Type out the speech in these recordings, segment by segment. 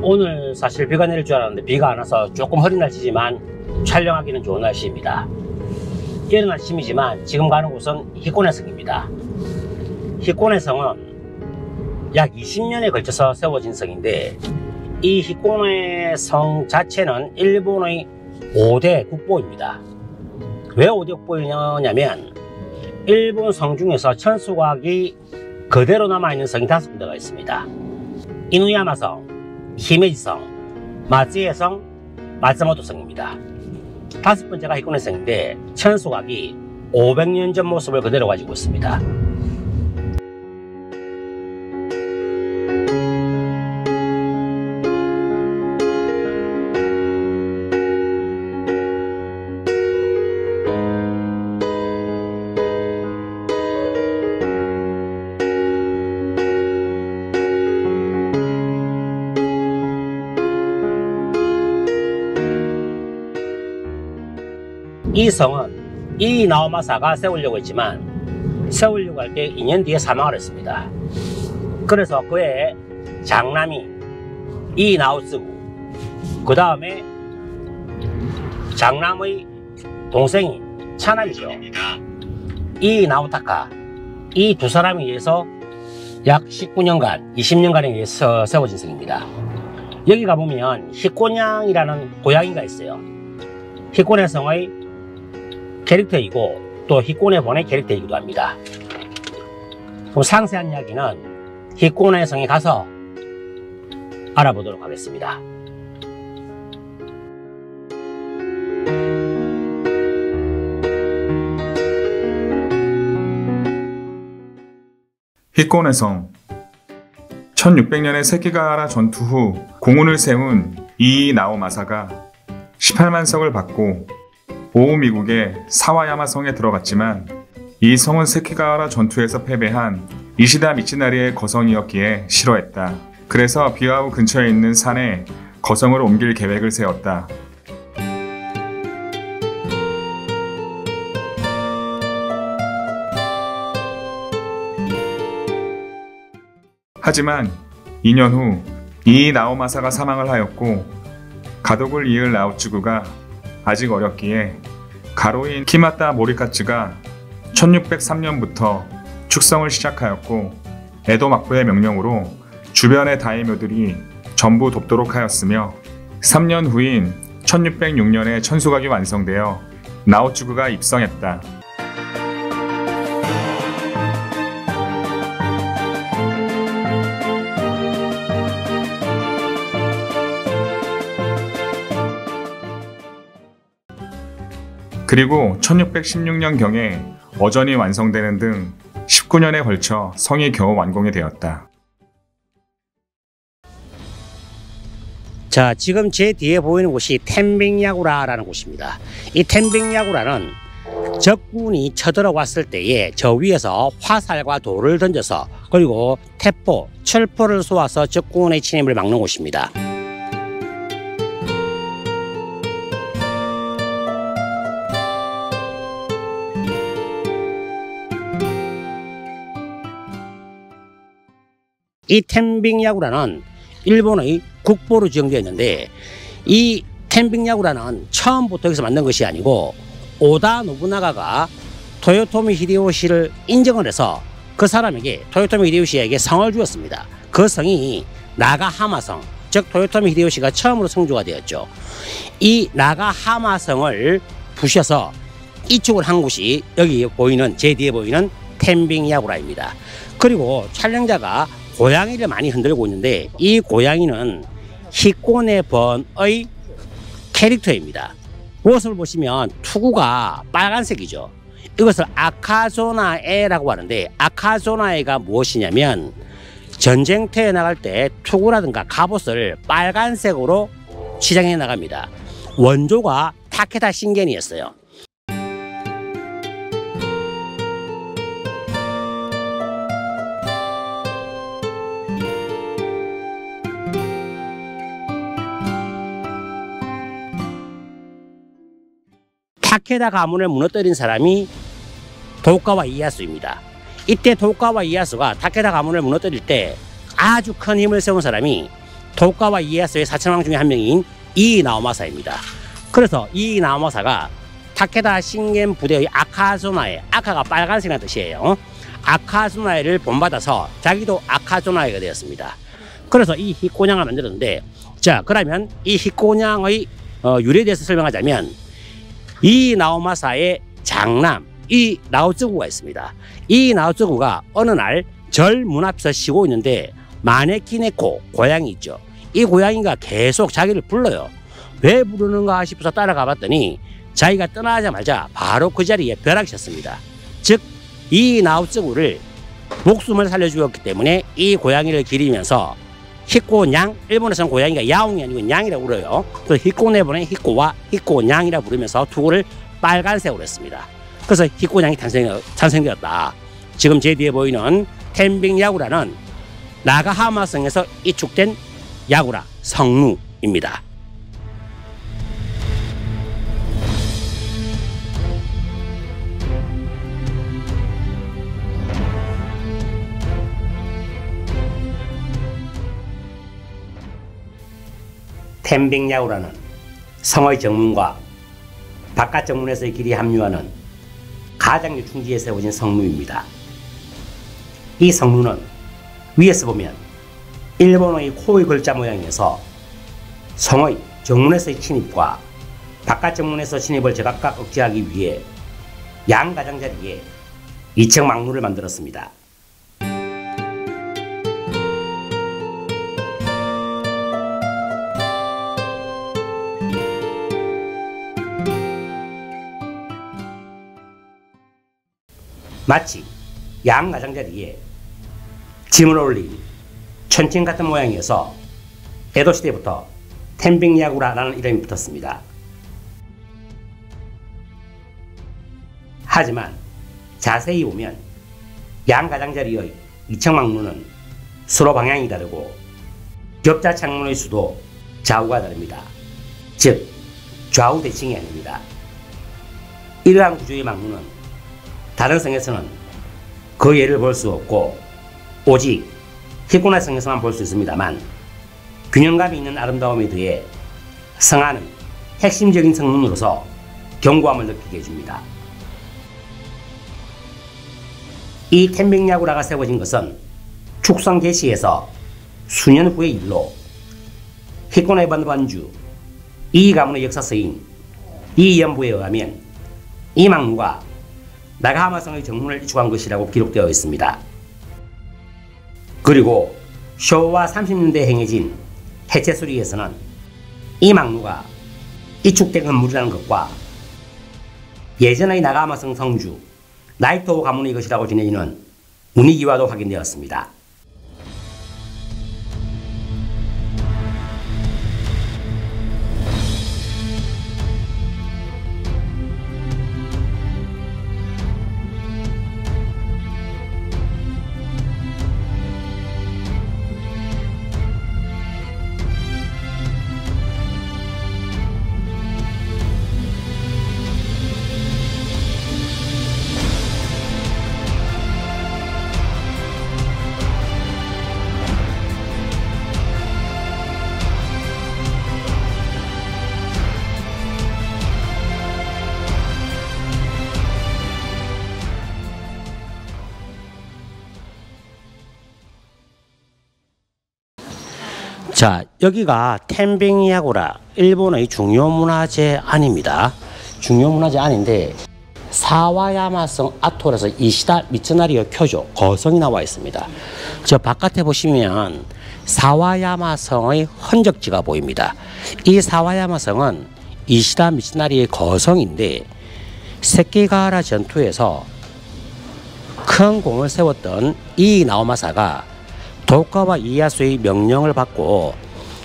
오늘 사실 비가 내릴 줄 알았는데 비가 안 와서 조금 흐린 날씨지만 촬영하기는 좋은 날씨입니다. 이른 아침이지만 지금 가는 곳은 히코네 성입니다. 히코네 성은 약 20년에 걸쳐서 세워진 성인데, 이 히코네 성 자체는 일본의 5대 국보입니다. 왜 5대 국보냐면 일본 성 중에서 천수각이 그대로 남아있는 성이 5군데가 있습니다. 이누야마성, 히메지성, 마츠에성, 마츠모토성입니다. 5번째가 히코네성인데 천수각이 500년 전 모습을 그대로 가지고 있습니다. 이 성은 이나오마사가 세우려고 했지만 세우려고 할 때 2년 뒤에 사망을 했습니다. 그래서 그의 장남이 이나오쓰구, 그 다음에 장남의 동생인 차남이죠, 이나오타카, 이 두 사람에 의해서 약 19년간, 20년간에 의해서 세워진 성입니다. 여기 가보면 히코냥이라는 고양이가 있어요. 히코네 성의 캐릭터이고 또 히코네 본의 캐릭터이기도 합니다. 그럼 상세한 이야기는 히코네 성에 가서 알아보도록 하겠습니다. 히코네 성. 1600년의 세키가하라 전투 후 공훈을 세운 이나오마사가 18만 석을 받고 오미국의 사와야마 성에 들어갔지만, 이 성은 세키가하라 전투에서 패배한 이시다 미치나리의 거성이었기에 싫어했다. 그래서 비와우 근처에 있는 산에 거성을 옮길 계획을 세웠다. 하지만 2년 후 이나오마사가 사망을 하였고, 가독을 이을 나오츠구가 아직 어렸기에 가로인 키마타 모리카츠가 1603년부터 축성을 시작하였고, 에도 막부의 명령으로 주변의 다이묘들이 전부 돕도록 하였으며, 3년 후인 1606년에 천수각이 완성되어 나오츠구가 입성했다. 그리고 1616년경에 어전이 완성되는 등 19년에 걸쳐 성이 겨우 완공이 되었다. 자, 지금 제 뒤에 보이는 곳이 텐빙야구라라는 곳입니다. 이 텐빙야구라는 적군이 쳐들어왔을 때에 저 위에서 화살과 돌을 던져서, 그리고 태포, 철포를 쏘아서 적군의 침입을 막는 곳입니다. 이 텐빙야구라는 일본의 국보로 지정되어 있는데, 이 텐빙야구라는 처음부터 여기서 만든 것이 아니고 오다 노부나가가 토요토미 히데요시를 인정을 해서 그 사람에게, 토요토미 히데요시에게 성을 주었습니다. 그 성이 나가하마성, 즉 토요토미 히데요시가 처음으로 성주가 되었죠. 이 나가하마성을 부셔서 이축을 한 곳이 여기 보이는, 제 뒤에 보이는 텐빙야구라입니다. 그리고 촬영자가 고양이를 많이 흔들고 있는데, 이 고양이는 히코네 번의 캐릭터입니다. 모습을 보시면 투구가 빨간색이죠. 이것을 아카조나에라고 하는데, 아카조나에가 무엇이냐면 전쟁터에 나갈 때 투구라든가 갑옷을 빨간색으로 치장해 나갑니다. 원조가 타케다 신겐이었어요. 타케다 가문을 무너뜨린 사람이 도카와 이에야스입니다. 이때 도카와 이에야스가 타케다 가문을 무너뜨릴 때 아주 큰 힘을 세운 사람이 도카와 이에야스의 사천왕 중에 한 명인 이나오마사입니다. 그래서 이나오마사가 타케다 신겐 부대의 아카조나에, 아카가 빨간색이라는 뜻이에요. 아카조나에를 본받아서 자기도 아카조나에가 되었습니다. 그래서 이 히코냥을 만들었는데, 자, 그러면 이 히코냥의 유래에 대해서 설명하자면, 이 나오마사의 장남 이 나오쯔구가 있습니다. 이 나오쯔구가 어느 날 절 문 앞에서 쉬고 있는데 마네키네코 고양이 있죠. 이 고양이가 계속 자기를 불러요. 왜 부르는가 싶어서 따라가 봤더니 자기가 떠나자마자 바로 그 자리에 벼락쳤습니다. 즉 이 나오쯔구를 목숨을 살려주었기 때문에 이 고양이를 기리면서 히코냥, 일본에서는 고양이가 야옹이 아니고 냥이라고 불러요. 또 히코네본의 히코와 히코냥이라 부르면서 두고를 빨간색으로 했습니다. 그래서 히코냥이 탄생되었다. 지금 제 뒤에 보이는 텐빙야구라는 나가하마성에서 이축된 야구라 성루입니다. 텐빙야구라는 성의 정문과 바깥 정문에서의 길이 합류하는 가장 유충지에 세워진 성루입니다. 이 성루는 위에서 보면 일본어의 코의 글자 모양에서 성의 정문에서의 침입과 바깥 정문에서 침입을 제각각 억제하기 위해 양 가장자리에 2층 망루를 만들었습니다. 마치 양 가장자리에 짐을 올린 천칭 같은 모양이어서 에도시대부터 텐빙야구라라는 이름이 붙었습니다. 하지만 자세히 보면 양 가장자리의 2층 망루는 서로 방향이 다르고 격자 창문의 수도 좌우가 다릅니다. 즉 좌우 대칭이 아닙니다. 이러한 구조의 망루는 다른 성에서는 그 예를 볼 수 없고 오직 히코네 성에서만 볼 수 있습니다만 균형감이 있는 아름다움에 더해 성안은 핵심적인 성문으로서 견고함을 느끼게 해줍니다. 이 텐빙야구라가 세워진 것은 축성 개시에서 수년 후의 일로 히코네 번번주 이 가문의 역사서인 이 연부에 의하면 이 망루가 나가하마성의 정문을 이축한 것이라고 기록되어 있습니다. 그리고 쇼와 30년대에 행해진 해체 수리에서는 이 망루가 이축된 건물이라는 것과 예전의 나가하마성 성주 나이토 가문의 것이라고 전해지는 문의기와도 확인되었습니다. 자, 여기가 텐빙야구라 일본의 중요문화재 안입니다. 중요문화재 안인데 사와야마성 아토라서 이시다 미츠나리오 쿄조 거성이 나와 있습니다. 저 바깥에 보시면 사와야마성의 흔적지가 보입니다. 이 사와야마성은 이시다 미츠나리의 거성인데 세키가하라 전투에서 큰 공을 세웠던 이 나오마사가 도카와 이에야스의 명령을 받고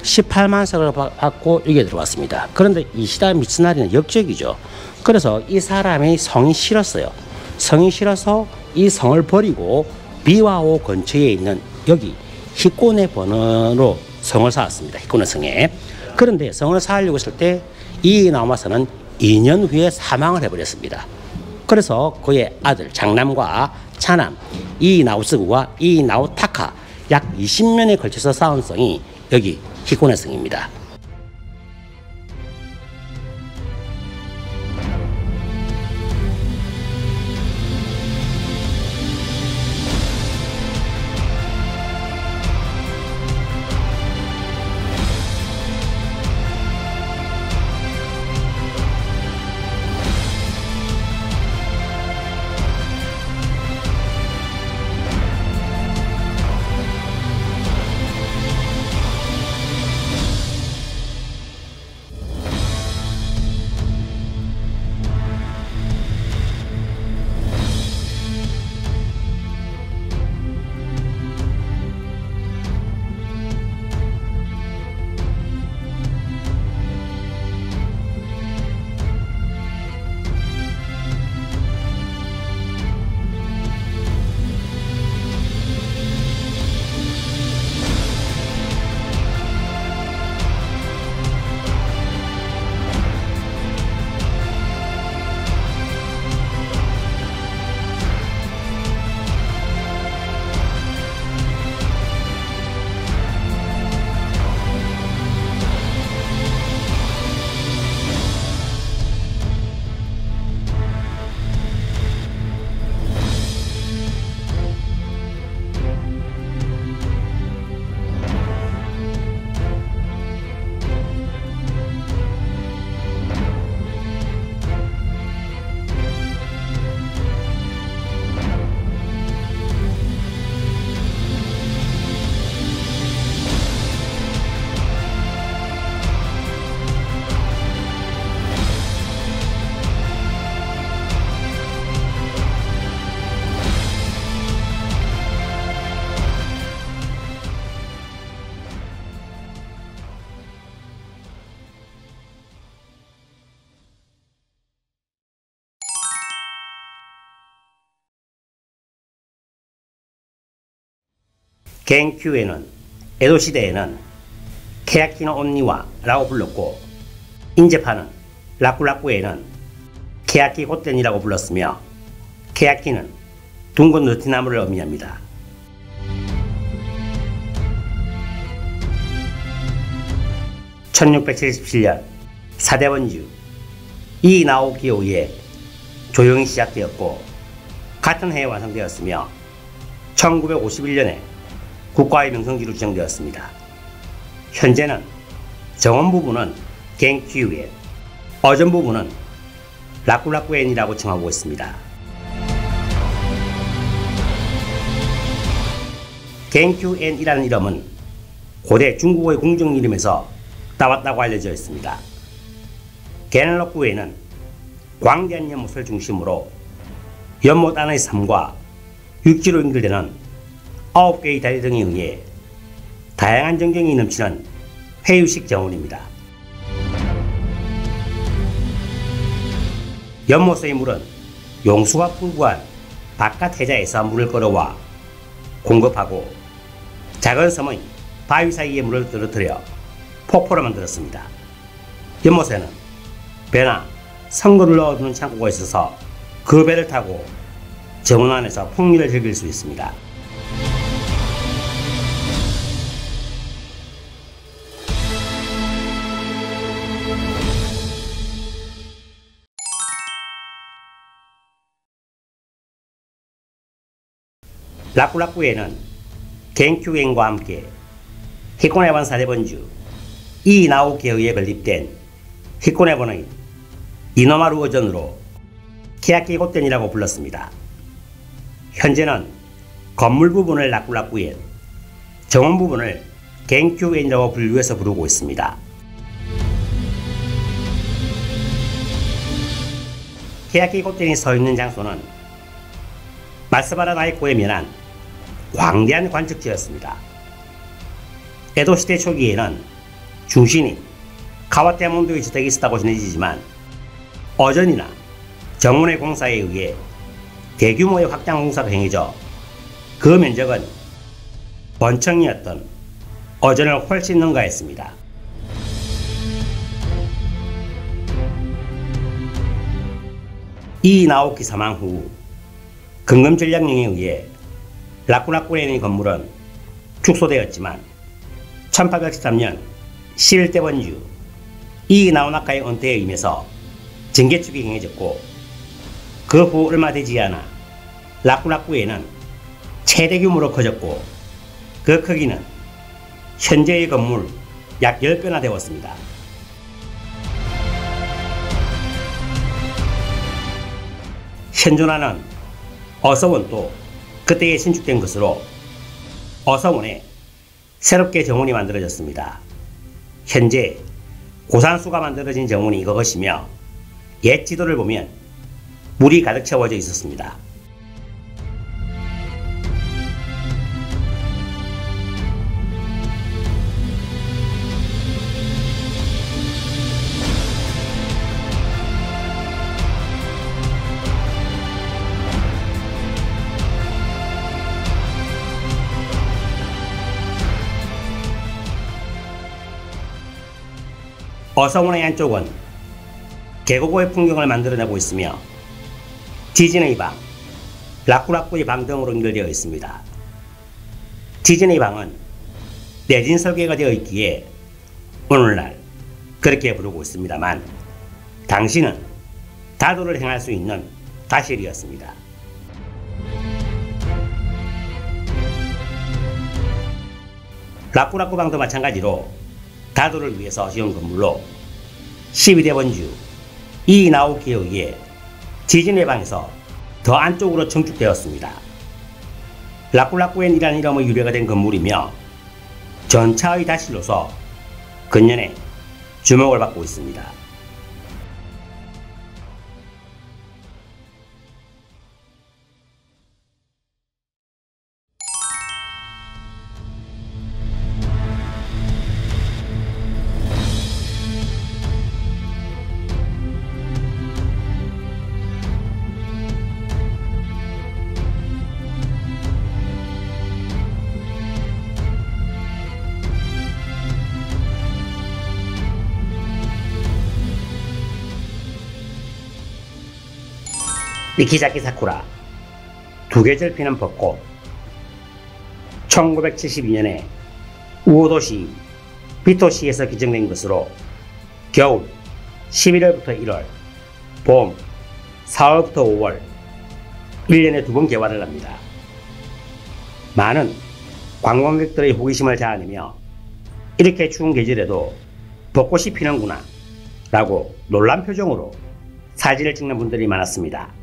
18만 석을 받고 여기에 들어왔습니다. 그런데 이시다 미츠나리는 역적이죠. 그래서 이 사람이 성이 싫었어요. 성이 싫어서 이 성을 버리고 비와오 근처에 있는 여기 히코네 번으로 성을 쌓았습니다. 히코네 성에. 그런데 성을 쌓으려고 했을 때 이 나오마사는 2년 후에 사망을 해버렸습니다. 그래서 그의 아들 장남과 차남 이 나우스구와 이 나우타카 약 20년에 걸쳐서 쌓은 성이 여기 히코네 성입니다. 겐큐에는 에도 시대에는 케야키노 온니와라고 불렀고 인제파는 라꾸라꾸에는 케야키 고텐이라고 불렀으며 케야키는 둥근 느티나무를 의미합니다. (1677년) 사대원주 이나오키에 의해 조용히 시작되었고 같은 해에 완성되었으며 1951년에 국가의 명성지로 지정되었습니다. 현재는 정원 부분은 겐큐엔, 어전 부분은 라꾸라꾸엔이라고稱하고 있습니다. 겐큐엔이라는 이름은 고대 중국의 궁정 이름에서 따왔다고 알려져 있습니다. 겐럭구에는 광대한 연못을 중심으로 연못 안의 섬과 육지로 연결되는 9개의 다리 등에 의해 다양한 전경이 넘치는 회유식 정원입니다. 연못의 물은 용수가 풍부한 바깥 해자에서 물을 끌어와 공급하고 작은 섬의 바위 사이에 물을 떨어뜨려 폭포를 만들었습니다. 연못에는 배나 성거를 넣어두는 창고가 있어서 그 배를 타고 정원 안에서 풍미를 즐길 수 있습니다. 라꾸라꾸에는 겐큐엔과 함께 히코네번 사대번주 이나오키에 의해 건립된 히코네번의 이노마루 어전으로 케야키 고텐이라고 불렀습니다. 현재는 건물 부분을 라꾸라꾸엔, 정원 부분을 겐큐엔이라고 분류해서 부르고 있습니다. 케야키 고텐이 서 있는 장소는 마스바라 나이코에 면한 광대한 관측지였습니다. 에도 시대 초기에는 중심인 카와테몬도의 주택이 있었다고 전해지지만 어전이나 정문의 공사에 의해 대규모의 확장 공사가 행해져 그 면적은 번청이었던 어전을 훨씬 능가했습니다. 이 나오키 사망 후 금검전략령에 의해 라쿠라쿠엔의 건물은 축소되었지만 1813년 11대 번주 이 나오나카의 은퇴에 임해서 증개축이 행해졌고 그 후 얼마 되지 않아 라쿠라쿠엔은 최대 규모로 커졌고 그 크기는 현재의 건물 약 10배나 되었습니다. 현존하는 어서원도 그때에 신축된 것으로 어서원에 새롭게 정원이 만들어졌습니다. 현재 고산수가 만들어진 정원이 이것이며 옛 지도를 보면 물이 가득 채워져 있었습니다. 어서원의 안쪽은 계곡의 풍경을 만들어내고 있으며 지진의 방, 라쿠라쿠의 방 등으로 연결되어 있습니다. 지진의 방은 내진 설계가 되어 있기에 오늘날 그렇게 부르고 있습니다만 당시는 다도를 행할 수 있는 다실이었습니다. 라쿠라쿠 방도 마찬가지로 다도를 위해서 지은 건물로 12대 번주 이 나오키에 의해 지진의 방에서 더 안쪽으로 증축되었습니다. 라쿠라쿠엔이라는 이름의 유래가 된 건물이며 전차의 다실로서 근년에 주목을 받고 있습니다. 이키자키 사쿠라 두 계절 피는 벚꽃 1972년에 우오도시 비토시에서 기증된 것으로 겨울 11월부터 1월, 봄 4월부터 5월 1년에 2번 개화를 합니다. 많은 관광객들의 호기심을 자아내며 이렇게 추운 계절에도 벚꽃이 피는구나 라고 놀란 표정으로 사진을 찍는 분들이 많았습니다.